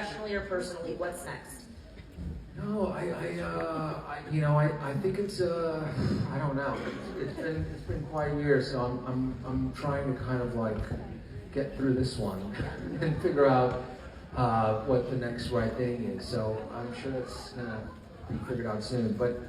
professionally or personally? What's next? No, I think it's I don't know. It's been quite a year, so I'm trying to kind of like get through this one and figure out what the next right thing is. So I'm sure that's gonna be figured out soon. But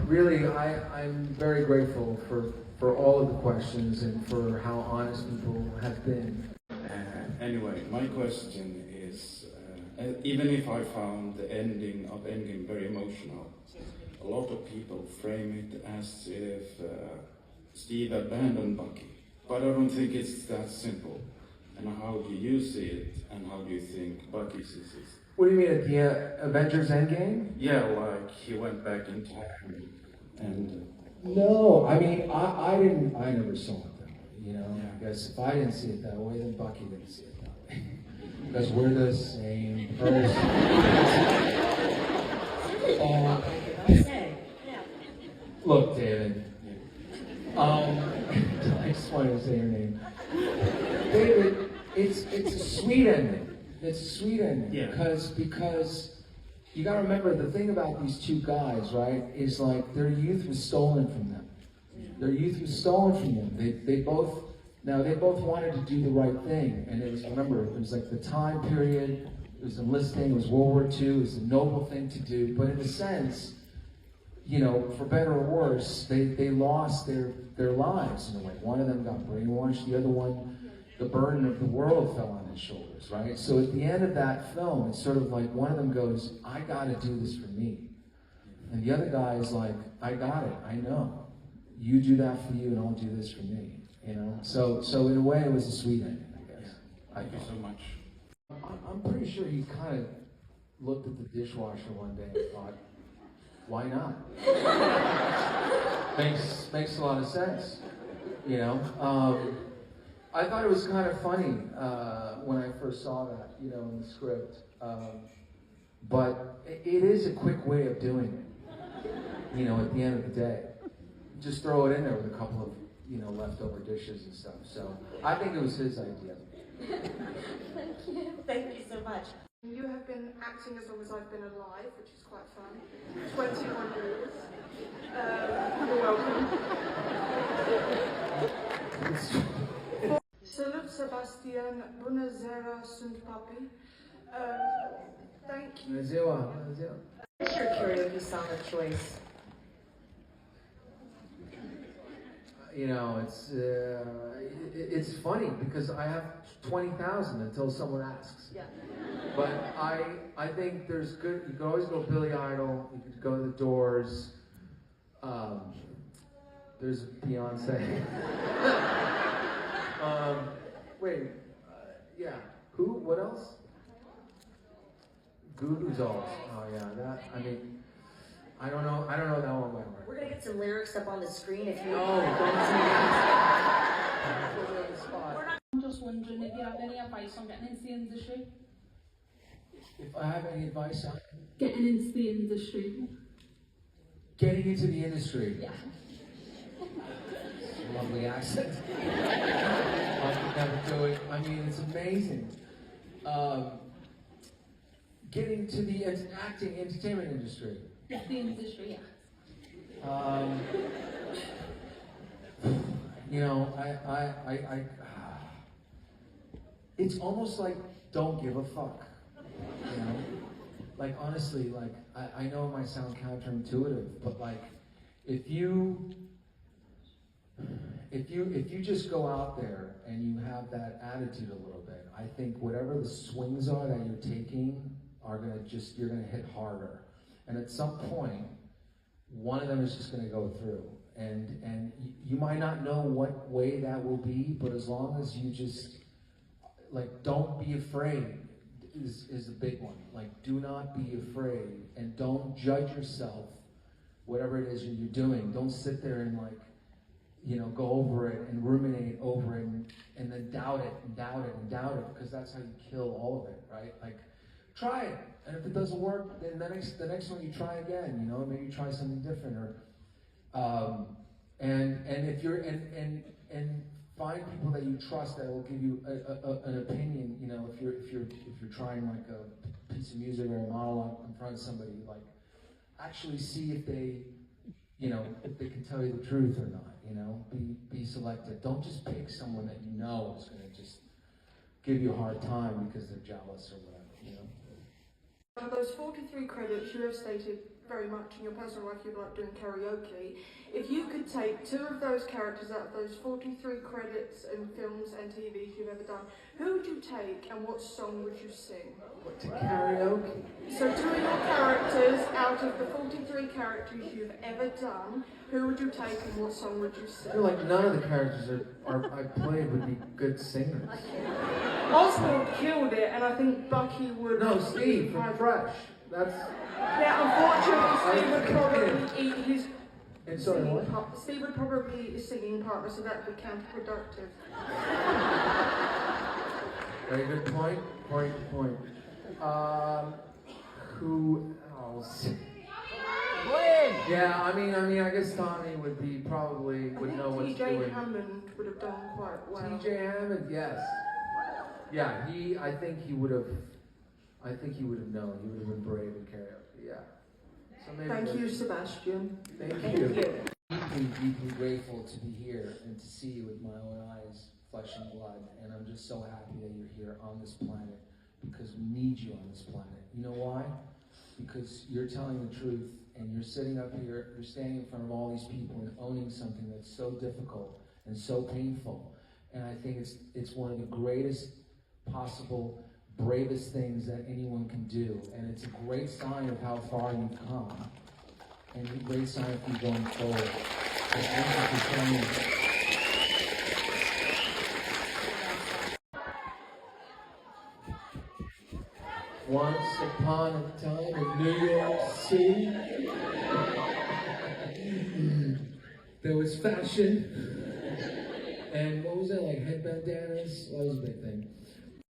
really, I'm very grateful for all of the questions and for how honest people have been. Anyway, my question is, even if I found the ending of Endgame very emotional, a lot of people frame it as if Steve abandoned Bucky. But I don't think it's that simple. And how do you see it, and how do you think Bucky sees it? What do you mean at the Avengers Endgame? Yeah, like he went back in time and... No, I mean, I never saw it that way, you know? Yeah. Because if I didn't see it that way, then Bucky didn't see it that way. Because we're the same person. Look, David. I just wanted to say your name. David, it's a sweet ending. It's a sweet ending. Yeah. Because you gotta remember the thing about these two guys, right, is like their youth was stolen from them. Their youth was stolen from them. They both wanted to do the right thing. And it was, remember, it was like the time period, it was enlisting, it was World War II, it was a noble thing to do. But in a sense, you know, for better or worse, they lost their lives in a way. One of them got brainwashed, the other one, the burden of the world fell on his shoulders, right? So at the end of that film, it's sort of like one of them goes, I gotta do this for me. And the other guy is like, I got it, I know. You do that for you and I'll do this for me, you know? So in a way, it was a sweet ending, I guess. Thank you so much. I'm pretty sure he kind of looked at the dishwasher one day and thought, why not? makes a lot of sense, you know? I thought it was kind of funny when I first saw that, you know, in the script. But it is a quick way of doing it, you know, at the end of the day. Just throw it in there with a couple of, you know, leftover dishes and stuff. So I think it was his idea. Thank you. Thank you so much. You have been acting as long as I've been alive, which is quite fun. 21 years. You're welcome. Salut Sebastian, bună ziua, sunt Papi. Thank you. Bună ziua, bună ziua. What's your karaoke song of choice? You know, it's funny because I have 20,000 until someone asks. Yeah. But I think there's good. You can always go Billy Idol. You could go The Doors. There's Beyonce. Wait, yeah. Who? What else? Goo Goo Dolls. Oh yeah, that. I mean, I don't know that one by heart. We're gonna get some lyrics up on the screen if you. Oh, I'm just wondering if you have any advice on getting into the industry? If I have any advice on Getting into the industry. getting into the industry. Yeah. Lovely accent. I could never do it. I mean, it's amazing. Getting to the acting entertainment industry. Yeah, the industry, yeah. You know, it's almost like don't give a fuck. You know, like honestly, like I know it might sound counterintuitive, but like if you just go out there and you have that attitude a little bit, I think whatever the swings are that you're taking are you're gonna hit harder. And at some point, one of them is just gonna go through. And you might not know what way that will be, but as long as you just, like, don't be afraid is a big one. Like, do not be afraid and don't judge yourself, whatever it is you're doing. Don't sit there and like, you know, go over it and ruminate over it and then doubt it and doubt it and doubt it, because that's how you kill all of it, right? Like, try it, and if it doesn't work, then the next one you try again. You know, maybe you try something different, or and if you're and find people that you trust that will give you an opinion. You know, if you're trying like a piece of music or a monologue in front of somebody, like actually see if they, you know, if they can tell you the truth or not. You know, be selective. Don't just pick someone that you know is going to just give you a hard time because they're jealous or whatever. You know. Of those 43 credits, you have stated very much in your personal life you'd like doing karaoke. If you could take 2 of those characters out of those 43 credits in films and TVs you've ever done, who would you take and what song would you sing? What, to karaoke? So 2 of your characters out of the 43 characters you've ever done, who would you take and what song would you sing? I feel like none of the characters I played would be good singers. Oswald killed it, and I think Bucky would... No, Steve from Fresh. That's... Yeah, unfortunately, Steve would probably eat his... And sorry, what? Steve would probably eat his singing partner, so that would be counterproductive. Very good point. Point. Who else? Yeah, I mean, I guess Tommy would be probably would know what to do. TJ Hammond would have done quite well. TJ Hammond, yes. Yeah, I think he would have known. He would have been brave in karaoke. Yeah. So maybe. Thank you, Sebastian. Thank you. Deeply grateful to be here and to see you with my own eyes, flesh and blood. And I'm just so happy that you're here on this planet because we need you on this planet. You know why? Because you're telling the truth and you're sitting up here, you're standing in front of all these people and owning something that's so difficult and so painful. And I think it's one of the greatest possible, bravest things that anyone can do. And it's a great sign of how far you've come. And a great sign of you going forward. So thank you for coming. Once upon a time in New York City, there was fashion, and what was it, like head bandanas? That was a big thing.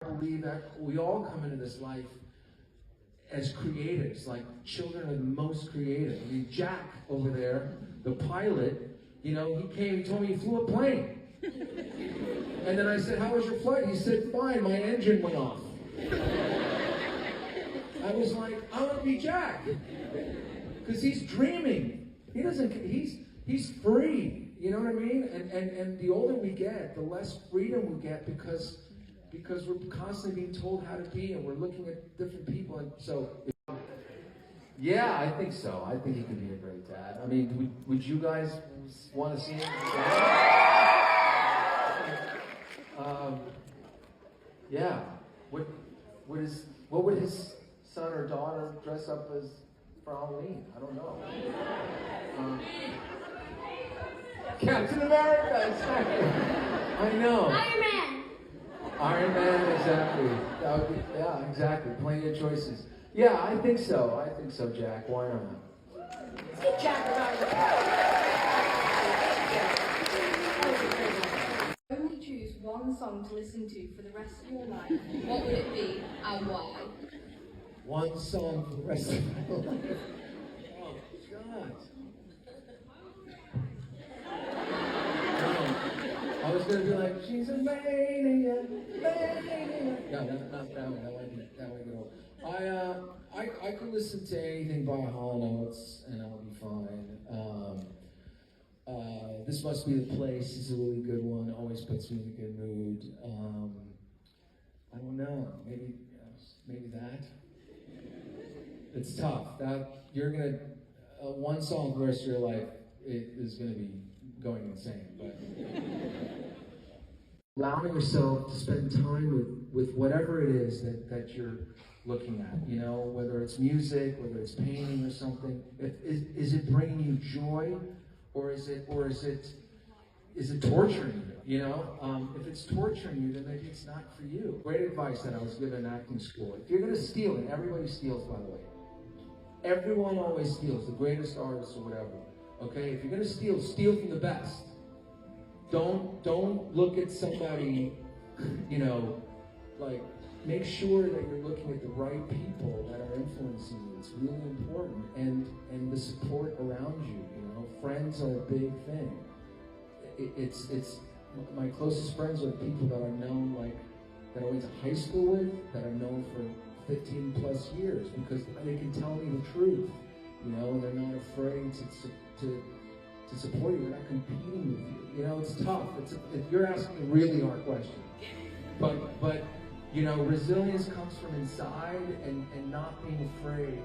I believe that we all come into this life as creatives, like children are the most creative. I mean, Jack over there, the pilot, you know, he came, he told me he flew a plane. And then I said, how was your flight? He said, fine, my engine went off. I was like, I want to be Jack. Because he's dreaming. He doesn't, he's free. You know what I mean? And the older we get, the less freedom we get because we're constantly being told how to be and we're looking at different people. And so, yeah, I think so. I think he could be a great dad. I mean, would you guys want to see him? Yeah. What would his son or daughter dress up as for Halloween? I don't know. Captain America, exactly. I know. Iron Man, exactly. That would be, yeah, exactly. Plenty of choices. Yeah, I think so. Jack. Why not? Only choose one song to listen to for the rest of your life, what would it be and why? One song for the rest of my life. Oh, God. No, I was going to be like, she's a maniac. No, not that one. That one go. I could listen to anything by Hall & Oates and I'll be fine. This Must Be the Place is a really good one. Always puts me in a good mood. I don't know. Maybe that. It's tough. That you're gonna one song for the rest of your life is gonna be going insane. But allowing yourself to spend time with whatever it is that you're looking at. You know, whether it's music, whether it's painting or something. Is it bringing you joy, or is it torturing you? You know, if it's torturing you, then maybe it's not for you. Great advice that I was given in acting school. If you're gonna steal, and everybody steals, by the way. Everyone always steals, the greatest artists or whatever. Okay, if you're gonna steal, steal from the best. Don't look at somebody, you know, like make sure that you're looking at the right people that are influencing you. It's really important, and the support around you. You know, friends are a big thing. my closest friends are the people that I've known, like, that I went to high school with, that I've known for 15 plus years, because they can tell me the truth, you know, and they're not afraid to support you. They're not competing with you. You know, it's tough. You're asking a really hard question. But you know, resilience comes from inside, and not being afraid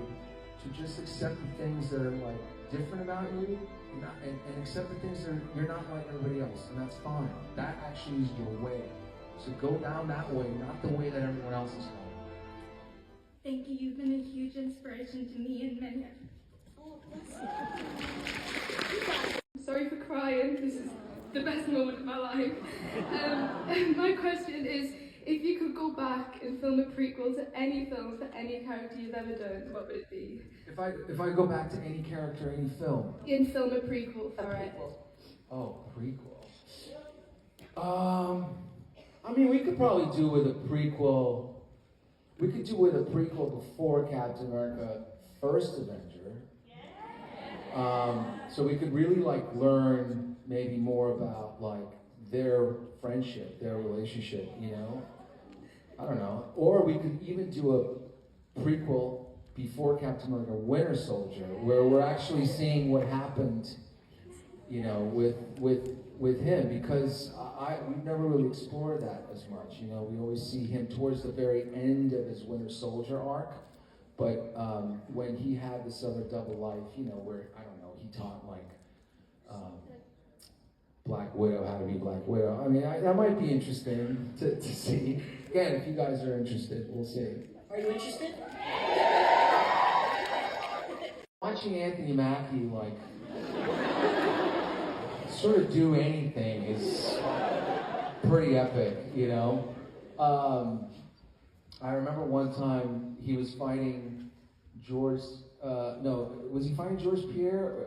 to just accept the things that are like different about you, and accept the things that you're not like everybody else, and that's fine. That actually is your way. So go down that way, not the way that everyone else is going. Thank you. You've been a huge inspiration to me and many others. Oh, bless you. Sorry for crying, this is the best moment of my life. My question is, if you could go back and film a prequel to any film for any character you've ever done, what would it be? If I go back to any character, any film. In film a prequel for it. Oh, prequel. I mean, we could probably do with a prequel. We could do with a prequel before Captain America: First Avenger. So we could really like learn maybe more about like their friendship, their relationship, you know? I don't know. Or we could even do a prequel before Captain America: Winter Soldier, where we're actually seeing what happened, you know, with him, because we've never really explored that as much. You know, we always see him towards the very end of his Winter Soldier arc, but when he had this other double life, you know, where, I don't know, he taught like Black Widow how to be Black Widow. I mean, that might be interesting to see. Again, if you guys are interested, we'll see. Are you interested? Watching Anthony Mackie like sort of do anything is pretty epic, you know. I remember one time he was fighting George. Was he fighting George Pierre?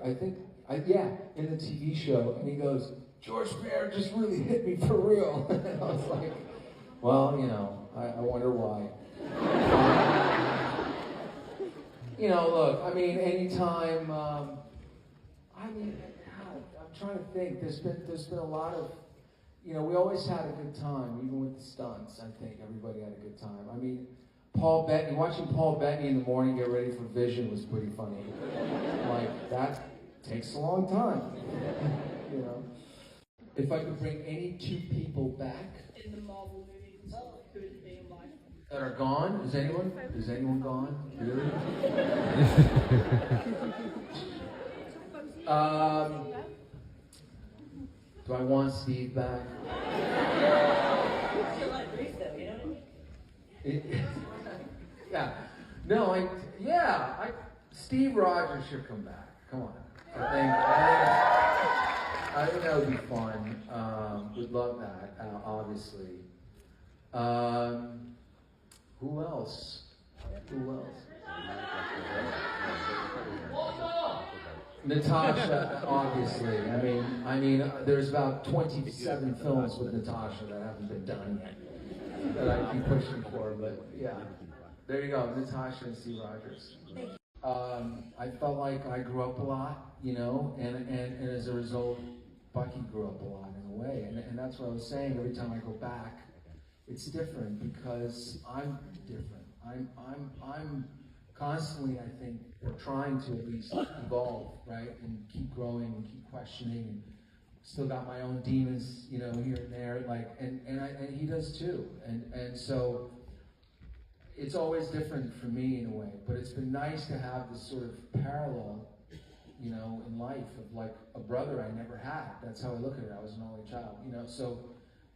Yeah, in the TV show, and he goes, "George Pierre just really hit me for real." And I was like, well, you know, I wonder why. You know, look, I mean, anytime, God, I'm trying to think, there's been a lot of, you know, we always had a good time, even with the stunts. I think everybody had a good time. I mean, Paul Bettany, watching Paul Bettany in the morning get ready for Vision was pretty funny. Like, that takes a long time, you know. If I could bring any two people back In the Marvel movies, who would it be in life? that are gone, is anyone gone? Really? Do I want Steve back? Still like brief though, you know what I mean? Yeah. No, Steve Rogers should come back. Come on. I think that would be fun. Would love that, obviously. Who else? Natasha, obviously. I mean, there's about 27 films with Natasha that haven't been done yet that I keep pushing for, but yeah. There you go, Natasha and Steve Rogers. I felt like I grew up a lot, you know, and as a result, Bucky grew up a lot in a way, and that's what I was saying. Every time I go back, it's different because I'm different. I'm constantly, I think, or trying to at least evolve, right, and keep growing and keep questioning, and still got my own demons, you know, here and there, like, and he does too, and so it's always different for me in a way, but it's been nice to have this sort of parallel, you know, in life of like a brother I never had. That's how I look at it. I was an only child, you know, so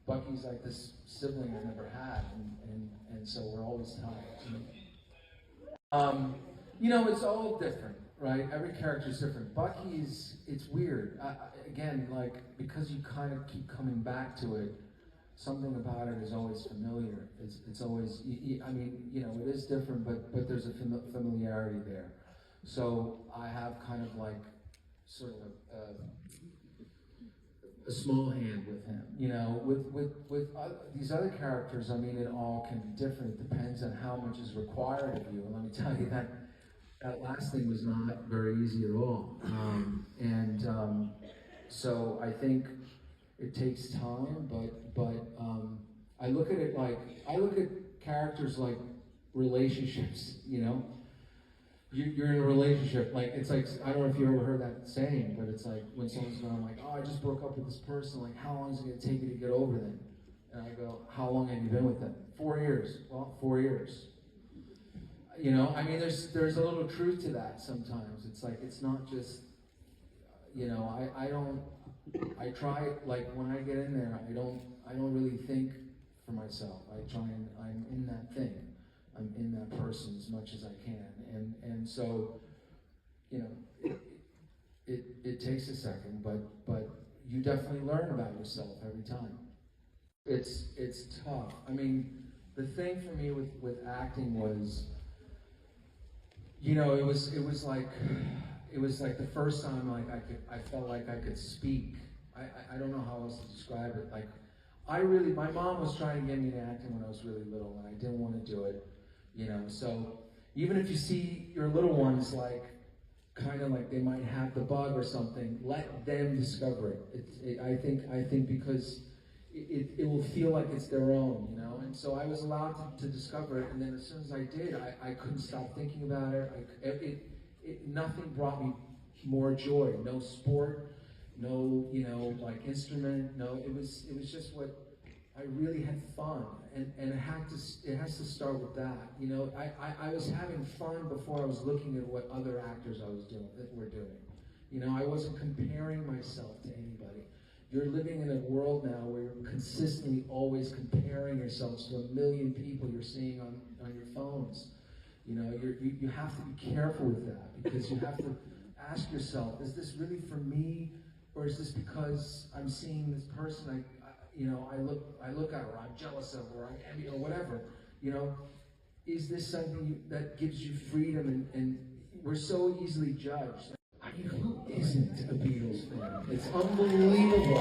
Bucky's like this sibling I never had, and so we're always tied. You know, it's all different, right? Every character is different. Bucky's, it's weird. Again, like, because you kind of keep coming back to it, something about it is always familiar. It's always, I mean, you know, it is different, but there's a familiarity there. So I have kind of like, sort of a small hand with him, you know. With these other characters, I mean, it all can be different. It depends on how much is required of you. And let me tell you that last thing was not very easy at all. So I think it takes time, but I look at it like, I look at characters like relationships, you know? You're in a relationship, like, it's like, I don't know if you ever heard that saying, but it's like, when someone's going like, oh, I just broke up with this person, like, how long is it gonna take you to get over them? And I go, how long have you been with them? 4 years. Well, 4 years. You know, I mean, there's a little truth to that sometimes. It's like, it's not just, you know, I try, like, when I get in there, I don't really think for myself. I try and, I'm in that thing. I'm in that person as much as I can. And so, you know, it takes a second, but you definitely learn about yourself every time. It's tough. I mean, the thing for me with acting was, you know, it was like the first time like I felt like I could speak. I don't know how else to describe it. Like, my mom was trying to get me into acting when I was really little, and I didn't want to do it, you know. So even if you see your little ones like, kind of like they might have the bug or something, let them discover it. I think because it will feel like it's their own, you know. And so I was allowed to discover it, and then as soon as I did, I couldn't stop thinking about it. Nothing brought me more joy. No sport, no, you know, like instrument. No, it was just what I really had fun, and it has to start with that. You know, I was having fun before I was looking at what other actors were doing. You know, I wasn't comparing myself to anybody. You're living in a world now where you're consistently always comparing yourselves to a million people you're seeing on your phones. You know, you have to be careful with that, because you have to ask yourself, is this really for me, or is this because I'm seeing this person I look at, or I'm jealous of, or I'm envy, or whatever. You know, is this something that gives you freedom? And we're so easily judged. I mean, who isn't a Beatles fan? It's unbelievable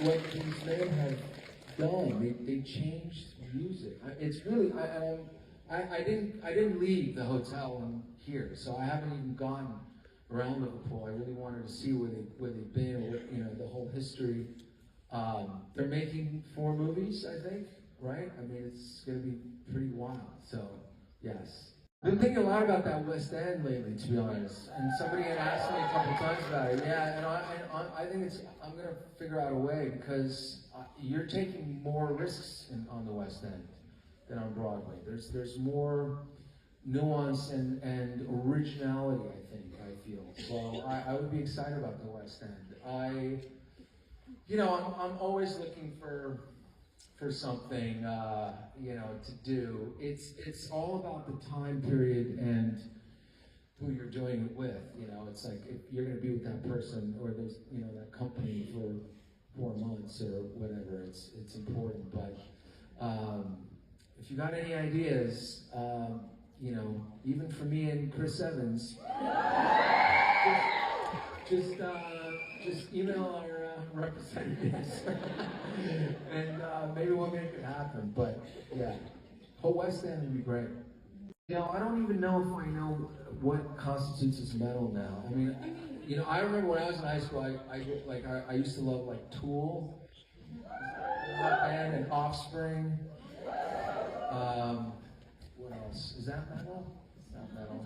what these men have done. They changed music. It's really, I didn't leave the hotel here, so I haven't even gone around Liverpool. I really wanted to see where they've been, or what, you know, the whole history. They're making 4 movies, I think, right? I mean, it's going to be pretty wild. So, yes. I've been thinking a lot about that West End lately, to be honest. And somebody had asked me a couple times about it. Yeah, and I think I'm going to figure out a way, because you're taking more risks on the West End than on Broadway. There's more nuance and originality, I feel. So I would be excited about the West End. You know, I'm always looking for something, you know, to do. It's all about the time period and who you're doing it with. You know, it's like, if you're going to be with that person or those, you know, that company for 4 months or whatever, it's important. But if you got any ideas, you know, even for me and Chris Evans, just email our representatives, and maybe we'll make it happen. But yeah, whole West End would be great. You know, I don't even know if I know what constitutes as metal now. I mean, you know, I remember when I was in high school, I used to love like Tool, that band, and Offspring. What else? Is that metal? It's not metal.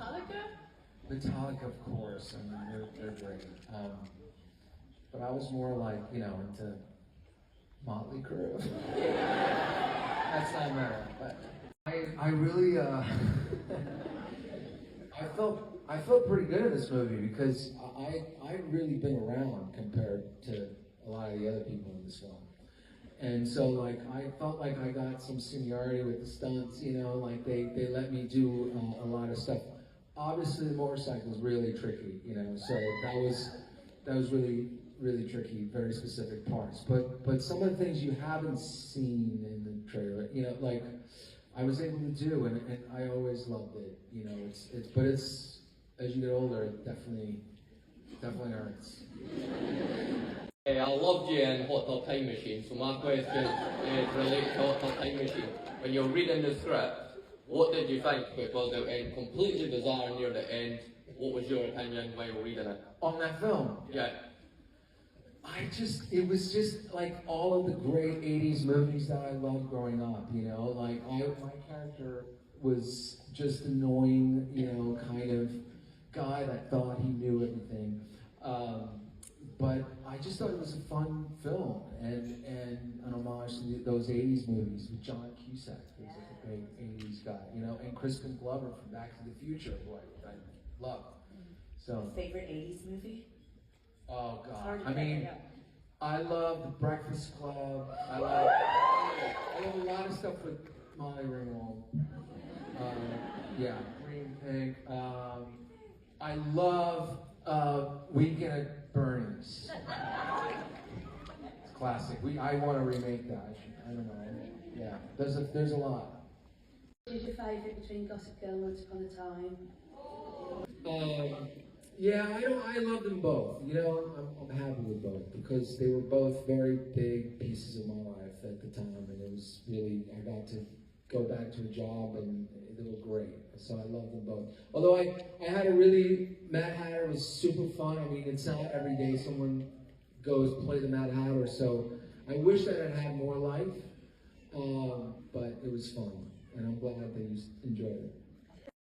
Metallica, of course. I mean, they're great. But I was more like, you know, into Motley Crue. That's not metal. But I really, I felt pretty good in this movie, because I've really been around compared to a lot of the other people in this film. And so, like, I felt like I got some seniority with the stunts, you know, like they let me do a lot of stuff. Obviously, the motorcycle was really tricky, you know, so that was really tricky, very specific parts. But some of the things you haven't seen in the trailer, you know, like I was able to do, and I always loved it, you know. But as you get older, it definitely hurts. I loved you in Hot Tub Time Machine, so my question is related to Hot Tub Time Machine. When you're reading the script, what did you think? Because it went completely bizarre near the end. What was your opinion while reading it? On that film? Yeah. it was just like all of the great 80s movies that I loved growing up, you know? Like, my character was just annoying, you know, kind of guy that thought he knew everything. But I just thought it was a fun film and an homage to those 80s movies with John Cusack, who's like a big 80s guy, you know, and Crispin Glover from Back to the Future, who I love. So. Favorite 80s movie? Oh It's hard God! to I mean, pick. I love The Breakfast Club. I love a lot of stuff with Molly Ringwald. Yeah, Green Pig. I love Weekend at Bernie's. It's classic. I want to remake that. I don't know. Yeah, there's a lot. Who's your favourite between Gossip Girl and Once Upon a Time? Yeah, I love them both. You know, I'm happy with both because they were both very big pieces of my life at the time, and it was really, I got to go back to a job, and they were great. So I love them both. Although I had a really, Mad Hatter was super fun. I mean, it's not every day someone goes play the Mad Hatter, so I wish that I'd had more life, but it was fun, and I'm glad that you enjoyed it.